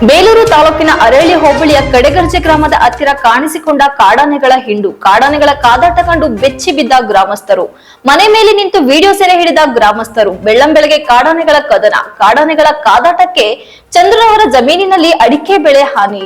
ಬೇಲೂರು ತಾಲೂಕಿನ ಅರಳಿ ಹೋಬಳಿಯ ಕಡೆಗರ್ಜೆ ಗ್ರಾಮದ ಹತ್ತಿರ ಕಾಣಿಸಿಕೊಂಡ ಕಾಡಾನೆಗಳ ಹಿಂಡು. ಕಾಡಾನೆಗಳ ಕಾದಾಟ ಕಂಡು ಬೆಚ್ಚಿ ಬಿದ್ದ ಗ್ರಾಮಸ್ಥರು. ಮನೆ ಮೇಲೆ ನಿಂತು ವಿಡಿಯೋ ಸೆರೆ ಹಿಡಿದ ಗ್ರಾಮಸ್ಥರು. ಬೆಳ್ಳಂಬೆಳಗ್ಗೆ ಕಾಡಾನೆಗಳ ಕದನ. ಕಾಡಾನೆಗಳ ಕಾದಾಟಕ್ಕೆ ಚಂದ್ರನವರ ಜಮೀನಿನಲ್ಲಿ ಅಡಿಕೆ ಬೆಳೆ ಹಾನಿ.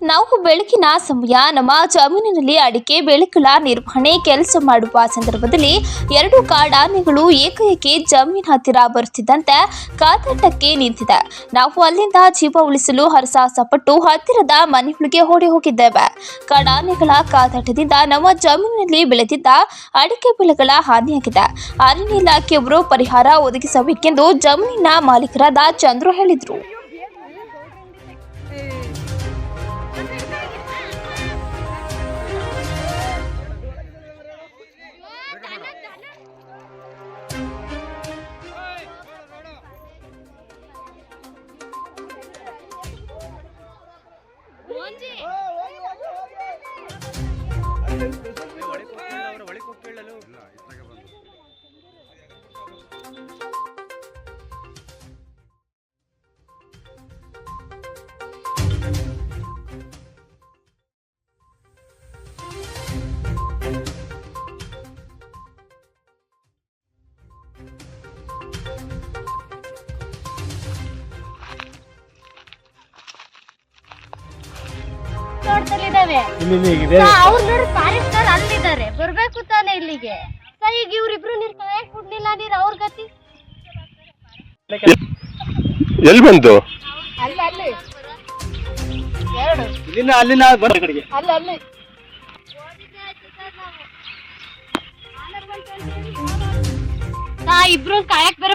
ನಾವು ಬೆಳಕಿನ ಸಮಯ ನಮ್ಮ ಜಮೀನಿನಲ್ಲಿ ಅಡಿಕೆ ಬೆಳೆಗಳ ನಿರ್ವಹಣೆ ಕೆಲಸ ಮಾಡುವ ಸಂದರ್ಭದಲ್ಲಿ ಎರಡು ಕಾಡಾನೆಗಳು ಏಕೈಕಿ ಜಮೀನು ಹತ್ತಿರ ಬರುತ್ತಿದ್ದಂತೆ ಕಾದಾಟಕ್ಕೆ ನಿಂತಿದೆ. ನಾವು ಅಲ್ಲಿಂದ ಜೀವ ಉಳಿಸಲು ಹರಸಾಹಸಪಟ್ಟು ಹತ್ತಿರದ ಮನೆಗಳಿಗೆ ಓಡಿ ಹೋಗಿದ್ದೇವೆ. ಕಾಡಾನೆಗಳ ಕಾದಾಟದಿಂದ ನಮ್ಮ ಜಮೀನಿನಲ್ಲಿ ಬೆಳೆದಿದ್ದ ಅಡಿಕೆ ಬೆಳೆಗಳ ಹಾನಿಯಾಗಿದೆ. ಅರಣ್ಯ ಇಲಾಖೆಯವರು ಪರಿಹಾರ ಒದಗಿಸಬೇಕೆಂದು ಜಮೀನಿನ ಮಾಲೀಕರಾದ ಚಂದ್ರು ಹೇಳಿದರು. ಅವ್ರು ನೋಡಿ ಫಾರೆಸ್ಟರ್ ಅಲ್ಲಿದ್ದಾರೆ, ಬರ್ಬೇಕು ತಾನೆ ಇಲ್ಲಿಗೆ. ಈಗ ಇವ್ರಿಬ್ರು ನೀರ್ ಕಾಯಕ್ ಕೊಡ್ಲಿಲ್ಲ, ನೀರ್ ಅವ್ರ ಗತಿ. ಎಲ್ಲಿ ಬಂತು? ಅಲ್ಲಿ ಇಬ್ರು ಕಾಯಕ್ ಬೇರೆ